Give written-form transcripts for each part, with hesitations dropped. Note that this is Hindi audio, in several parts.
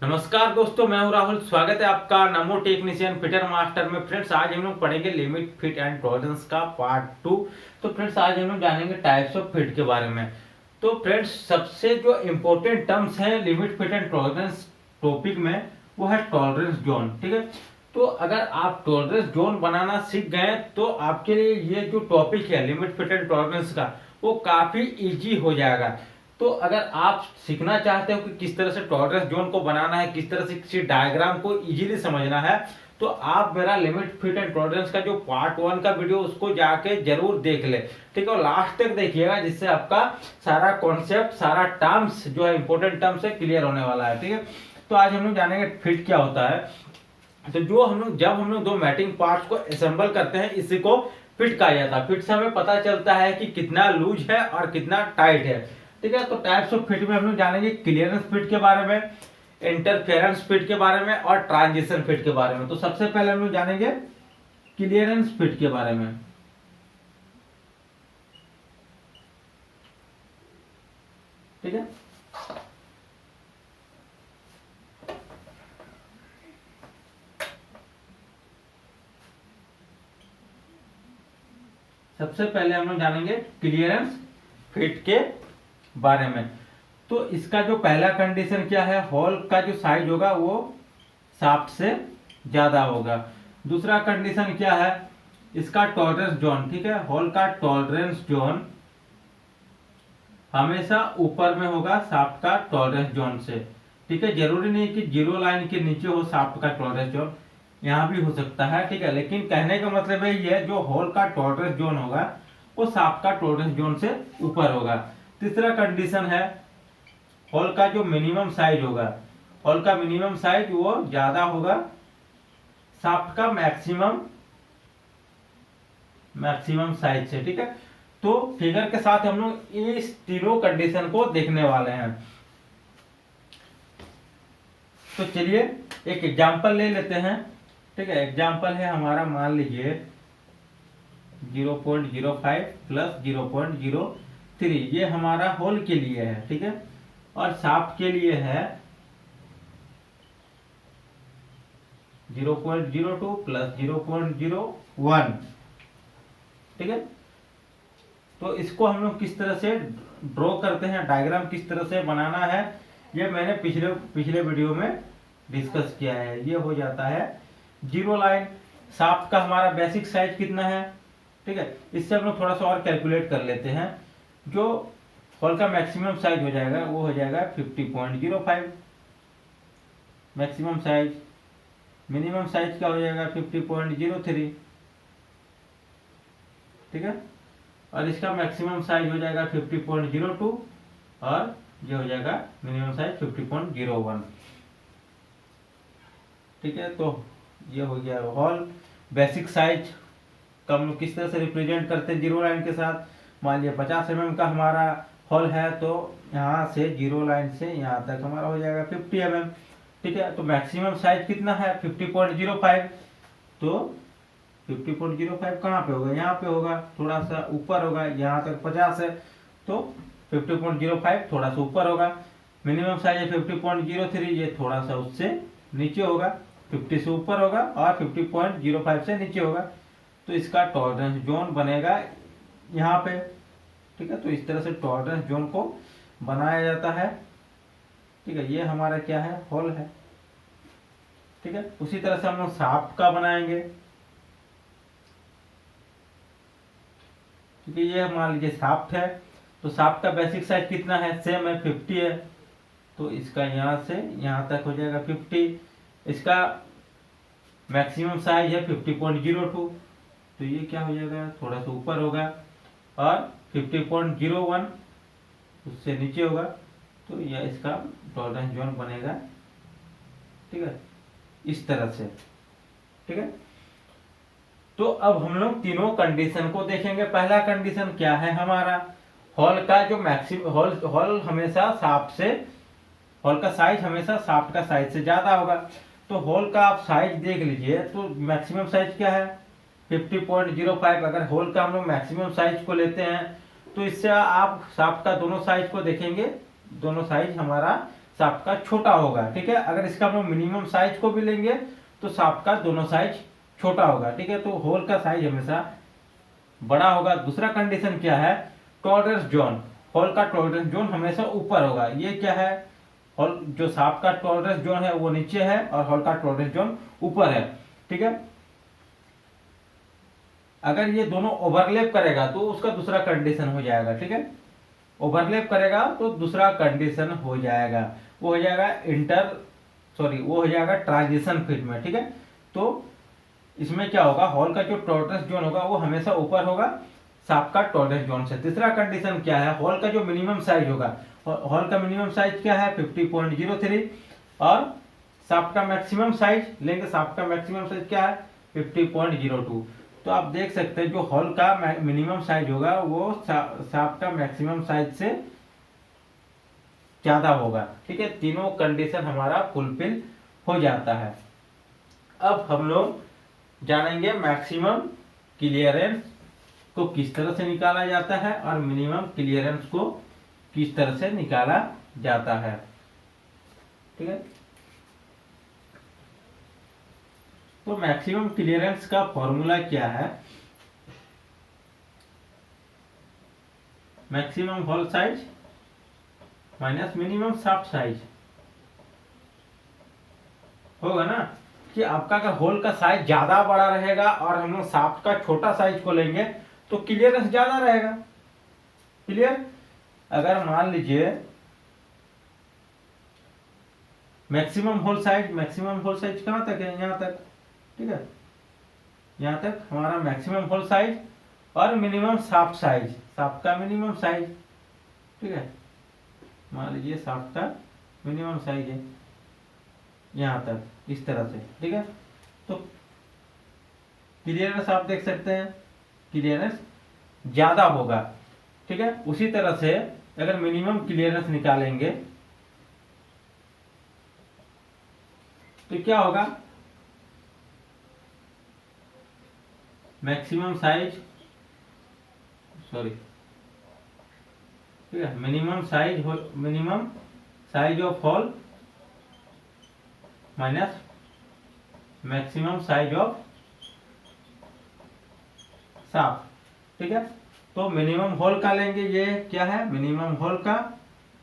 नमस्कार दोस्तों, मैं हूं राहुल। स्वागत है आपका नमो टेक्नीशियन फिटर मास्टर में। फ्रेंड्स, आज हम लोग पढ़ेंगे लिमिट फिट एंड टॉलरेंस का पार्ट 2। तो फ्रेंड्स, आज हम लोग जानेंगे टाइप्स ऑफ फिट के बारे में। तो फ्रेंड्स, सबसे जो इम्पोर्टेंट टर्म्स है limit fit and tolerance topic में, वो है टॉलरेंस जोन। ठीक है, तो अगर आप टॉलरेंस जोन बनाना सीख गए तो आपके लिए ये जो टॉपिक है लिमिट फिट एंड टॉलरेंस का, वो काफी इजी हो जाएगा। तो अगर आप सीखना चाहते हो कि किस तरह से टॉलरेंस जोन को बनाना है, किस तरह से किसी डायग्राम को इजीली समझना है, तो आप मेरा लिमिट फिट एंड टॉलरेंस का जो पार्ट 1 का वीडियो उसको जाके जरूर देख ले। ठीक है, और लास्ट तक देखिएगा, जिससे आपका सारा कॉन्सेप्ट, सारा टर्म्स जो है इंपॉर्टेंट टर्म्स है, क्लियर होने वाला है। ठीक है, तो आज हम लोग जानेंगे फिट क्या होता है। तो जब हम लोग दो मैटिंग पार्ट्स को असेंबल करते हैं, इसी को फिट कहा जाता है। फिट से हमें पता चलता है कि कितना लूज है और कितना टाइट है। ठीक है, तो टाइप्स ऑफ फिट में हम लोग जानेंगे क्लियरेंस फिट के बारे में, इंटरफेरेंस फिट के बारे में और ट्रांजिशन फिट के बारे में। तो सबसे पहले हम लोग जानेंगे क्लियरेंस फिट के बारे में। ठीक है, सबसे पहले हम लोग जानेंगे क्लियरेंस फिट के बारे में। तो इसका जो पहला कंडीशन क्या है, होल का जो साइज होगा वो शाफ्ट से ज्यादा होगा। दूसरा कंडीशन क्या है, इसका टॉलरेंस जोन। ठीक है, होल का टॉलरेंस जोन हमेशा ऊपर में होगा शाफ्ट का टॉलरेंस जोन से। ठीक है, जरूरी नहीं कि जीरो लाइन के नीचे हो शाफ्ट का टॉलरेंस जोन, यहाँ भी हो सकता है। ठीक है, लेकिन कहने का मतलब है ये, जो होल का टॉलरेंस जोन होगा वो शाफ्ट का टॉलरेंस जोन से ऊपर होगा। तीसरा कंडीशन है, होल का जो मिनिमम साइज होगा, होल का मिनिमम साइज वो ज्यादा होगा शाफ्ट का मैक्सिमम साइज से। ठीक है, तो फिगर के साथ हम लोग इस तीनों कंडीशन को देखने वाले हैं। तो चलिए एक एग्जांपल ले लेते हैं। ठीक है, एग्जांपल है हमारा, मान लीजिए 0.05 प्लस 0.03, ये हमारा होल के लिए है। ठीक है, और शाफ्ट के लिए है 0.02 प्लस 0.01। ठीक है, तो इसको हम लोग किस तरह से ड्रॉ करते हैं, डायग्राम किस तरह से बनाना है, ये मैंने पिछले वीडियो में डिस्कस किया है। ये हो जाता है जीरो लाइन। शाफ्ट का हमारा बेसिक साइज कितना है, ठीक है, इससे हम लोग थोड़ा सा और कैलकुलेट कर लेते हैं। जो होल का मैक्सिमम साइज हो जाएगा वो हो जाएगा 50.05 मैक्सिमम साइज। मिनिमम साइज क्या हो जाएगा 50.03। ठीक है, और इसका मैक्सिमम साइज हो जाएगा 50.02 और ये हो जाएगा मिनिमम साइज 50.01। ठीक है, तो ये हो गया हॉल। बेसिक साइज का हम लोग किस तरह से रिप्रेजेंट करते हैं जीरो लाइन के साथ। मान लिया 50 mm का हमारा हॉल है, तो यहाँ से जीरो लाइन से यहाँ तक हमारा हो जाएगा 50 mm। ठीक है, तो मैक्सिमम साइज कितना है 50.05, तो 50.05 कहाँ पे होगा, यहाँ पे होगा, थोड़ा सा ऊपर होगा, यहाँ तक 50 है तो 50.05 थोड़ा सा ऊपर होगा। मिनिमम साइज है 50.03, ये थोड़ा सा उससे नीचे होगा, 50 से ऊपर होगा और 50.05 से नीचे होगा। तो इसका टॉलरेंस जोन बनेगा यहाँ पे। ठीक है, तो इस तरह से टॉलरेंस जोन को बनाया जाता है। ठीक है, ये हमारा क्या है, होल है। ठीक है, उसी तरह से हम लोग शाफ्ट का बनाएंगे। क्योंकि ये मान लीजिए शाफ्ट है, तो शाफ्ट का बेसिक साइज कितना है, सेम है 50 है, तो इसका यहाँ से यहाँ तक हो जाएगा 50। इसका मैक्सिमम साइज है 50.02, तो ये क्या हो जाएगा, थोड़ा सा ऊपर होगा, और 50.01 उससे नीचे होगा, तो यह इसका टॉलरेंस जोन बनेगा। ठीक है, इस तरह से। ठीक है, तो अब हम लोग तीनों कंडीशन को देखेंगे। पहला कंडीशन क्या है हमारा, हॉल का जो हॉल हमेशा शाफ्ट से, हॉल का साइज हमेशा शाफ्ट का साइज से ज्यादा होगा। तो हॉल का आप साइज देख लीजिए, तो मैक्सिमम साइज क्या है 50.05। अगर होल का हम लोग मैक्सिमम साइज को लेते हैं, तो इससे आप शाफ्ट का दोनों साइज को देखेंगे, दोनों साइज हमारा शाफ्ट का छोटा होगा। ठीक है, अगर इसका हम लोग मिनिमम साइज को भी लेंगे तो शाफ्ट का दोनों साइज छोटा होगा। ठीक है, तो होल का साइज हमेशा बड़ा होगा। दूसरा कंडीशन क्या है, टॉलरेंस जोन, होल का टॉलरेंस जोन हमेशा ऊपर होगा। ये क्या है, होल जो शाफ्ट का टॉलरेंस जोन है वो नीचे है और होल का टॉलरेंस जोन ऊपर है। ठीक है, अगर ये दोनों ओवरलैप करेगा तो उसका दूसरा कंडीशन हो जाएगा। ठीक है, ओवरलैप करेगा तो दूसरा कंडीशन हो जाएगा, वो हो जाएगा वो हो जाएगा ट्रांजिशन फिट में। ठीक है, तो इसमें क्या होगा, हॉल का जो टॉलरेंस जोन होगा वो हमेशा ऊपर होगा शाफ्ट का टॉलरेंस जोन से। तीसरा कंडीशन क्या है, हॉल का जो मिनिमम साइज होगा, हॉल का मिनिमम साइज क्या है 50.03 और शाफ्ट का मैक्सिमम साइज लेंगे, शाफ्ट का मैक्सिमम साइज क्या है 50.02। तो आप देख सकते हैं जो हॉल का मिनिमम साइज होगा वो शाफ्ट का मैक्सिमम साइज से ज्यादा होगा। ठीक है, तीनों कंडीशन हमारा फुलफिल हो जाता है। अब हम लोग जानेंगे मैक्सिमम क्लियरेंस को किस तरह से निकाला जाता है और मिनिमम क्लियरेंस को किस तरह से निकाला जाता है। ठीक है, तो मैक्सिमम क्लियरेंस का फॉर्मूला क्या है, maximum hole size minus minimum shaft size होगा ना, कि आपका अगर होल का साइज ज्यादा बड़ा रहेगा और हम लोग शाफ्ट का छोटा साइज को लेंगे तो क्लियरेंस ज्यादा रहेगा। क्लियर, अगर मान लीजिए मैक्सिमम होल साइज कहां तक है, यहां तक। ठीक है, यहां तक हमारा मैक्सिमम होल साइज और मिनिमम शाफ्ट साइज, शाफ्ट का मिनिमम साइज। ठीक है, मान लीजिए शाफ्ट का मिनिमम साइज है यहां तक इस तरह से। ठीक है, तो क्लियरेंस आप देख सकते हैं, क्लियरेंस ज्यादा होगा। ठीक है, उसी तरह से अगर मिनिमम क्लियरेंस निकालेंगे तो क्या होगा, मैक्सिमम साइज ठीक है, minimum size of hole minus maximum size of shaft. ठीक है, तो मिनिमम होल का लेंगे, ये क्या है मिनिमम होल का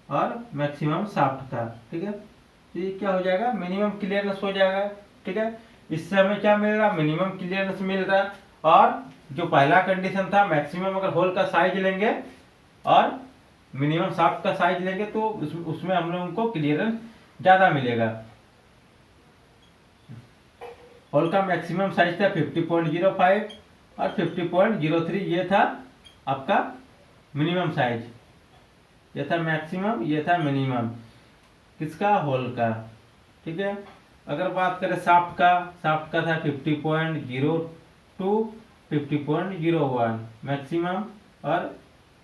और मैक्सिमम शाफ्ट का। ठीक है, तो ये क्या हो जाएगा, मिनिमम क्लियरेंस हो जाएगा। ठीक है, इससे हमें क्या मिल रहा, मिनिमम क्लियरेंस मिल रहा है। और जो पहला कंडीशन था मैक्सिमम अगर होल का साइज लेंगे और मिनिमम शाफ्ट का साइज लेंगे तो उसमें हम लोगों को क्लियरेंस ज्यादा मिलेगा। होल का मैक्सिमम साइज था 50.05 और 50.03 ये था आपका मिनिमम साइज, ये था मैक्सिमम, ये था मिनिमम किसका, होल का। ठीक है, अगर बात करें शाफ्ट का था 50.02 50.01 मैक्सिमम और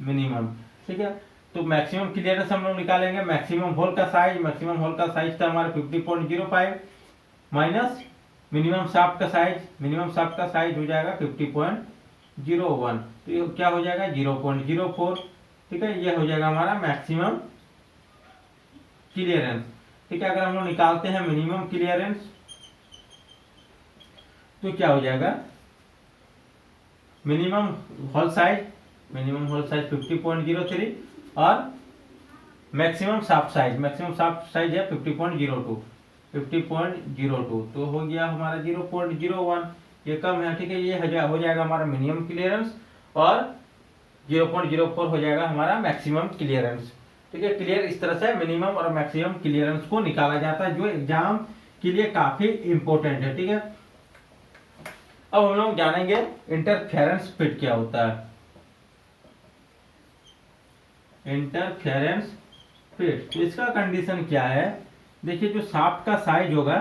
मिनिमम। ठीक है, तो मैक्सिमम क्लियरेंस हम लोग निकालेंगे, मैक्सिमम होल का साइज था हमारा 50.05 माइनस मिनिमम शाफ्ट का साइज हो जाएगा 50.01, तो ये क्या हो जाएगा 0.04। ठीक है, ये हो जाएगा हमारा मैक्सिमम क्लियरेंस। ठीक है, अगर हम लोग निकालते हैं मिनिमम क्लियरेंस तो क्या हो जाएगा, मिनिमम होल साइज 50.03 और मैक्सिमम शाफ्ट साइज है 50.02 तो हो गया हमारा 0.01, ये कम है। ठीक है, ये हो जाएगा हमारा मिनिमम क्लियरेंस और 0.04 हो जाएगा हमारा मैक्सिमम क्लियरेंस। ठीक है, क्लियर इस तरह से मिनिमम और मैक्सिमम क्लियरेंस को निकाला जाता है, जो एग्जाम के लिए काफी इंपॉर्टेंट है। ठीक है, अब हम लोग जानेंगे इंटरफेरेंस फिट क्या होता है। इंटरफेरेंस फिट, तो इसका कंडीशन क्या है, देखिए जो शाफ्ट का साइज होगा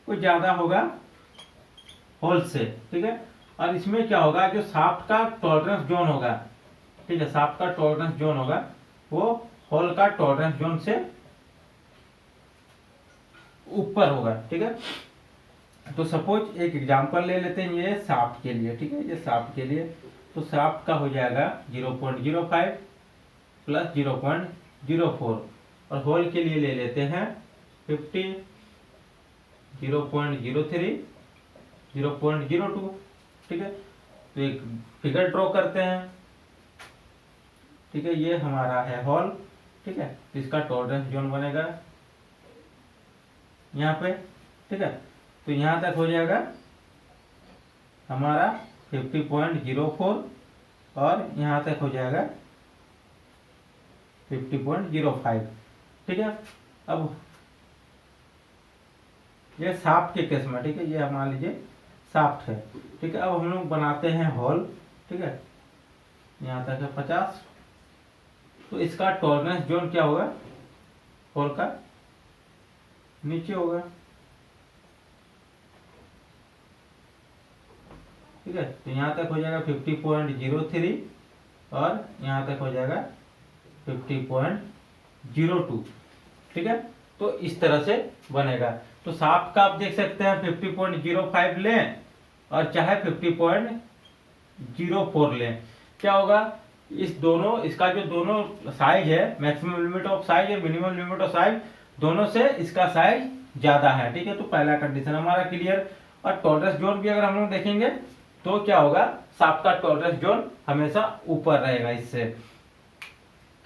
वो ज्यादा होगा होल से। ठीक है, और इसमें क्या होगा, जो शाफ्ट का टॉलरेंस जोन होगा, ठीक है, शाफ्ट का टॉलरेंस जोन होगा वो होल का टॉलरेंस जोन से ऊपर होगा। ठीक है, तो सपोज एक एग्जांपल ले लेते हैं, ये शाफ्ट के लिए। ठीक है, ये शाफ्ट के लिए, तो शाफ्ट का हो जाएगा 0.05 प्लस 0.04 और होल के लिए ले लेते हैं 50, 0.03, 0.02। ठीक है, तो एक फिगर ड्रॉ करते हैं। ठीक है, ये हमारा है हॉल। ठीक है, तो इसका टॉलरेंस जोन बनेगा यहाँ पे। ठीक है, तो यहाँ तक हो जाएगा हमारा 50.04 और यहाँ तक हो जाएगा 50.05। ठीक है, अब ये शाफ्ट के केस में, ठीक है, ये मान लीजिए शाफ्ट है। ठीक है, अब हम लोग बनाते हैं हॉल। ठीक है, यहाँ तक है 50। तो इसका टॉलरेंस जोन क्या होगा, हॉल का नीचे होगा। ठीक है, तो यहाँ तक हो जाएगा 50.03 और यहाँ तक हो जाएगा 50.02। ठीक है, तो इस तरह से बनेगा। तो शाफ्ट का आप देख सकते हैं 50.05 लें और चाहे 50.04 लें, क्या होगा, इस दोनों, इसका जो दोनों साइज है, मैक्सिमम लिमिट ऑफ साइज और मिनिमम लिमिट ऑफ साइज, दोनों से इसका साइज ज्यादा है। ठीक है, तो पहला कंडीशन हमारा क्लियर। और टॉलरेंस जोन भी अगर हम लोग देखेंगे तो क्या होगा, शाफ्ट का टॉलरेंस जोन हमेशा ऊपर रहेगा इससे।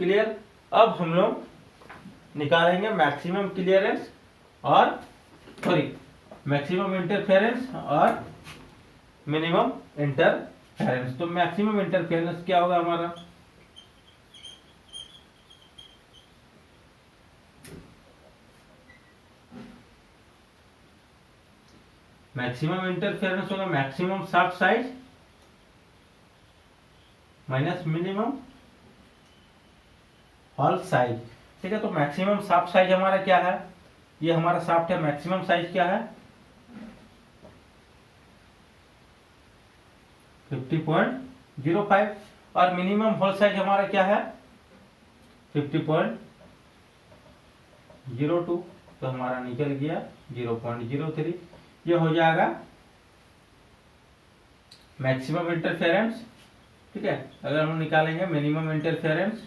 क्लियर। अब हम लोग निकालेंगे मैक्सिमम क्लियरेंस और मैक्सिमम इंटरफेरेंस और मिनिमम इंटरफेरेंस। तो मैक्सिमम इंटरफेरेंस क्या होगा हमारा, मैक्सिमम इंटरफेरेंस होगा maximum shaft size minus minimum hall size. ठीक है, तो मैक्सिमम शाफ्ट साइज हमारा क्या है, ये हमारा शाफ्ट है, मैक्सिमम साइज क्या है 50.05 और मिनिमम होल साइज हमारा क्या है 50.02। तो हमारा निकल गया 0.03। ये हो जाएगा मैक्सिमम इंटरफेरेंस। ठीक है, अगर हम निकालेंगे मिनिमम इंटरफेरेंस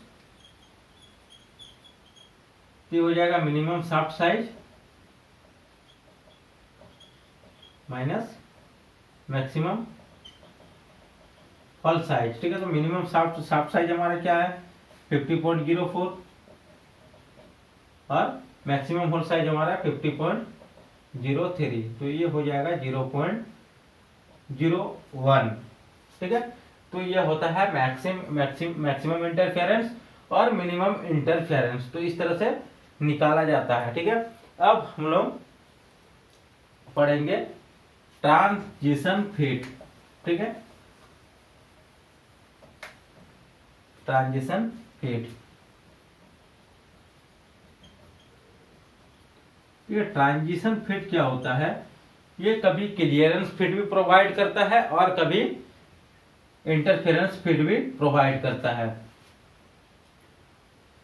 तो हो जाएगा minimum shaft size minus maximum hall size. ठीक है, तो मिनिमम शाफ्ट साइज हमारा क्या है 50.04 और मैक्सिमम होल साइज हमारा 50.03। तो ये हो जाएगा 0.01। ठीक है, तो ये होता है मैक्सिमम इंटरफेरेंस और मिनिमम इंटरफेरेंस। तो इस तरह से निकाला जाता है। ठीक है, अब हम लोग पढ़ेंगे ट्रांजिशन फिट। ठीक है, ट्रांजिशन फिट। ये ट्रांजिशन फिट क्या होता है, ये कभी क्लियरेंस फिट भी प्रोवाइड करता है और कभी इंटरफेरेंस फिट भी प्रोवाइड करता है।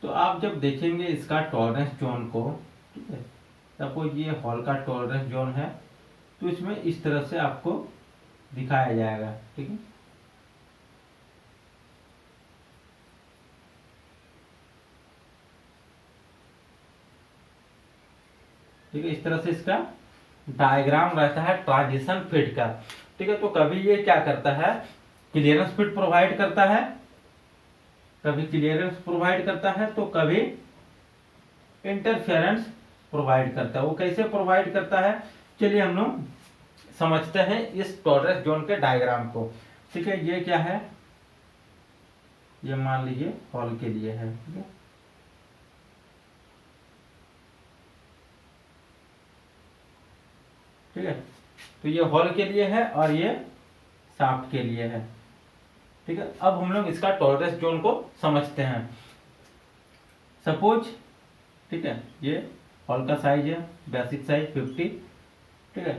तो आप जब देखेंगे इसका टॉलरेंस जोन को, ठीक है, सपोज ये हॉल का टॉलरेंस जोन है, तो इसमें इस तरह से आपको दिखाया जाएगा। ठीक है, ठीक है, इस तरह से इसका डायग्राम रहता है ट्रांजिशन फिट का। ठीक है, तो कभी ये क्या करता है क्लियरेंस फिट प्रोवाइड करता है, कभी क्लियरेंस प्रोवाइड करता है तो कभी इंटरफेरेंस प्रोवाइड करता है। वो कैसे प्रोवाइड करता है, चलिए हम लोग समझते हैं इस टॉलरेंस जोन के डायग्राम को। ठीक है, ये क्या है, ये मान लीजिए हॉल के लिए है। ठीक है, ठीक है, तो ये हॉल के लिए है और ये शाफ्ट के लिए है। ठीक है, अब हम लोग इसका टॉलरेंस जोन को समझते हैं। सपोज, ठीक है, ये हॉल का साइज है, बेसिक साइज 50। ठीक है,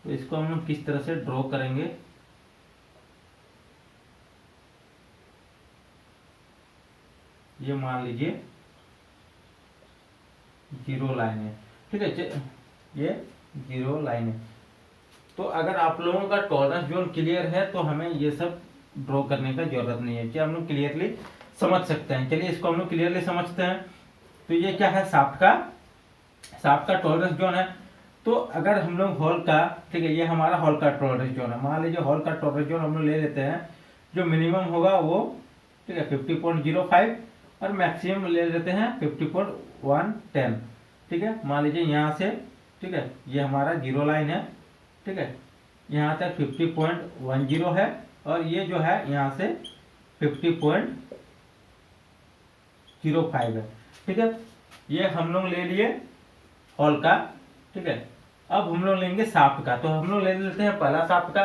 तो इसको हम लोग किस तरह से ड्रॉ करेंगे, ये मान लीजिए जीरो लाइन है। ठीक है, ये जीरो लाइन है। तो अगर आप लोगों का टॉलरेंस जोन क्लियर है तो हमें ये सब ड्रॉ करने का जरूरत नहीं है, कि हम लोग क्लियरली समझ सकते हैं। चलिए इसको हम लोग क्लियरली समझते हैं। तो ये क्या है, शाफ्ट का टॉलरेंस जोन है। तो अगर हम लोग हॉल का, ठीक है, ये हमारा हॉल का टॉलरेंस जोन है। मान लीजिए हॉल का टॉलरेंस जोन हम लोग ले लेते हैं, जो मिनिमम होगा वो, ठीक है, 50.05 और मैक्सिमम ले लेते हैं 50.110। ठीक है, मान लीजिए यहाँ से, ठीक है, ये हमारा जीरो लाइन है, ठीक है, यहाँ तक 50.10 है और ये जो है यहाँ से 50.05 है। ठीक है, ये हम लोग ले लिए हॉल का। ठीक है, अब हम लोग लेंगे शाफ्ट का। तो हम लोग ले लेते हैं पहला शाफ्ट का।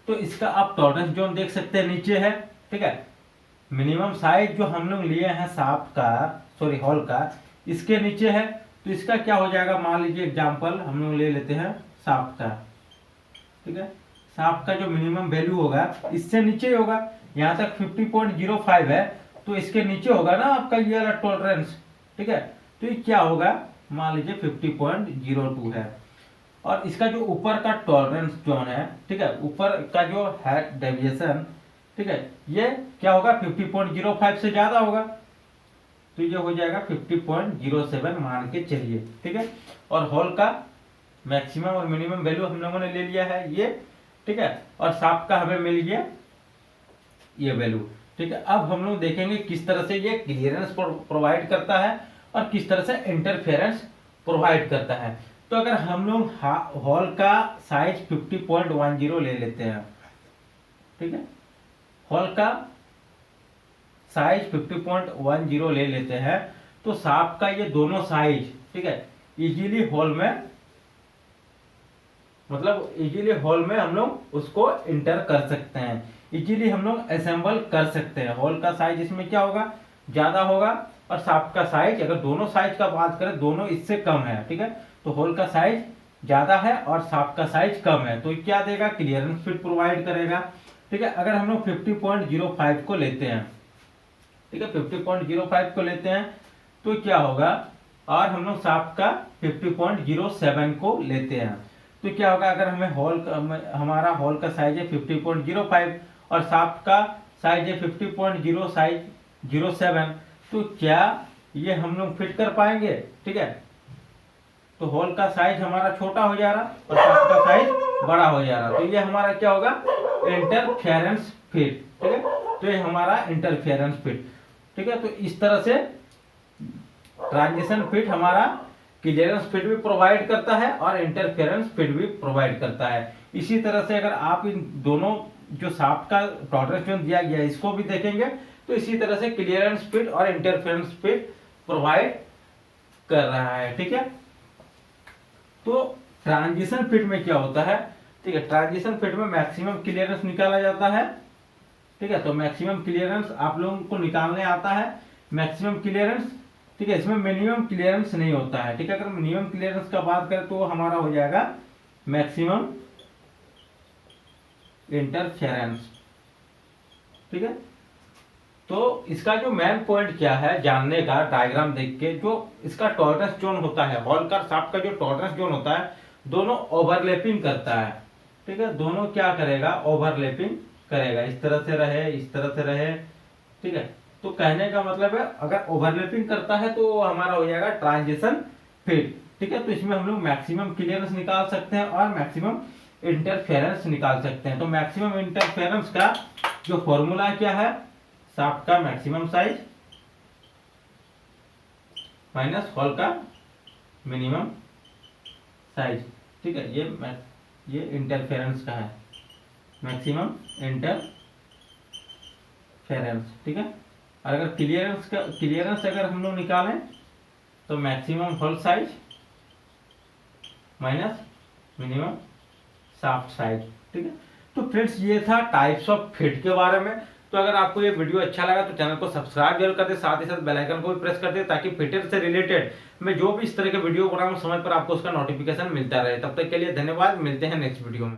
तो इसका आप टॉलरेंस जोन देख सकते हैं, नीचे है। ठीक है, मिनिमम साइज जो हम लोग लिए हैं शाफ्ट का, सॉरी हॉल का, इसके नीचे है। तो इसका क्या हो जाएगा, मान लीजिए एग्जांपल हम लोग ले लेते हैं शाफ्ट का। ठीक है, शाफ्ट का जो मिनिमम वैल्यू होगा इससे नीचे होगा, यहाँ तक 50.05 है, तो इसके नीचे होगा ना आपका ये वाला टॉलरेंस। ठीक है, तो ये क्या होगा, मान लीजिए 50.02 है। और इसका जो ऊपर का टॉलरेंस जोन है, ठीक है, ऊपर का जो है डेविएशन, ठीक है, ये क्या होगा, 50.05 से ज्यादा होगा। तो ये हो जाएगा 50.07 मान के चलिए। ठीक है, और हॉल का मैक्सिमम और मिनिमम वैल्यू हम लोगों ने ले लिया है ये। ठीक है, और शाफ्ट का हमें मिल गया ये वैल्यू। ठीक है, अब हम लोग देखेंगे किस तरह से ये क्लियरेंस प्रोवाइड करता है और किस तरह से इंटरफेरेंस प्रोवाइड करता है। तो अगर हम लोग हॉल का साइज 50.10 ले लेते हैं, ठीक है, हॉल का साइज 50.10 ले लेते हैं, तो शाफ्ट का ये दोनों साइज, ठीक है, इजीली हॉल में, मतलब इजीली हॉल में हम लोग उसको इंटर कर सकते हैं, इजीली हम लोग असेंबल कर सकते हैं। हॉल का साइज इसमें क्या होगा, ज्यादा होगा, और शाफ्ट का साइज, अगर दोनों साइज का बात करें, दोनों इससे कम है। ठीक है, तो हॉल का साइज ज्यादा है और शाफ्ट का साइज कम है, तो क्या देगा, क्लियरेंस फिट प्रोवाइड करेगा। ठीक है, अगर हम लोग 50.05 को लेते हैं, ठीक है, 50.05 को लेते हैं, तो क्या होगा, और हम लोग शाफ्ट का 50.07 को लेते हैं, तो क्या होगा, अगर हमें हमारा हॉल का साइज है 50.05 और शाफ्ट का साइज है 50.07, तो क्या ये हम लोग फिट कर पाएंगे। ठीक है, तो हॉल का साइज हमारा छोटा हो जा रहा और शाफ्ट का साइज बड़ा हो जा रहा, तो ये हमारा क्या होगा, इंटरफेरेंस फिट। ठीक है, तो ये हमारा इंटरफेरेंस फिट। ठीक है, तो इस तरह से ट्रांजिशन फिट हमारा क्लियरेंस फिट भी प्रोवाइड करता है और इंटरफेरेंस फिट भी प्रोवाइड करता है। इसी तरह से अगर आप इन दोनों जो शाफ्ट का टॉलरेंस जोन दिया गया है इसको भी देखेंगे, तो इसी तरह से क्लियरेंस फिट और इंटरफेरेंस फिट प्रोवाइड कर रहा है। ठीक है, तो ट्रांजिशन फिट में क्या होता है, ठीक है, ट्रांजिशन फिट में मैक्सिमम क्लियरेंस निकाला जाता है। ठीक है, तो मैक्सिमम क्लियरेंस आप लोगों को निकालने आता है, मैक्सिमम क्लियरेंस। ठीक है, इसमें मिनिमम क्लियरेंस नहीं होता है। ठीक है, अगर मिनिमम क्लियरेंस का बात करें तो हमारा हो जाएगा मैक्सिमम इंटरफेरेंस। ठीक है, तो इसका जो मेन पॉइंट क्या है जानने का, डायग्राम देख के, जो इसका टॉलरेंस जोन होता है, हॉल का शाफ्ट का जो टॉलरेंस जोन होता है, दोनों ओवरलैपिंग करता है। ठीक है, दोनों क्या करेगा, ओवरलैपिंग करेगा, इस तरह से रहे, इस तरह से रहे। ठीक है, तो कहने का मतलब है अगर ओवरलैपिंग करता है तो हमारा हो जाएगा ट्रांजिशन फिट। ठीक है, तो इसमें हम लोग मैक्सिमम क्लियरेंस निकाल सकते हैं और मैक्सिमम इंटरफेरेंस निकाल सकते हैं। तो मैक्सिमम इंटरफेरेंस का जो फॉर्मूला क्या है, शाफ्ट का मैक्सिमम साइज माइनस हॉल का मिनिमम साइज। ठीक है, ये इंटरफेरेंस का है, मैक्सिमम इंटरफेरेंस। ठीक है, और अगर क्लियरेंस अगर हम लोग निकालें तो maximum hall size minus minimum shaft size. ठीक है, तो फ्रेंड्स ये था टाइप्स ऑफ फिट के बारे में। तो अगर आपको ये वीडियो अच्छा लगा तो चैनल को सब्सक्राइब जरूर कर दे, साथ ही साथ बेल आइकन को भी प्रेस कर दे, ताकि फिटर से रिलेटेड मैं जो भी इस तरह के वीडियो बनाऊं समय पर आपको उसका नोटिफिकेशन मिलता रहे। तब तक के लिए धन्यवाद, मिलते हैं नेक्स्ट वीडियो में।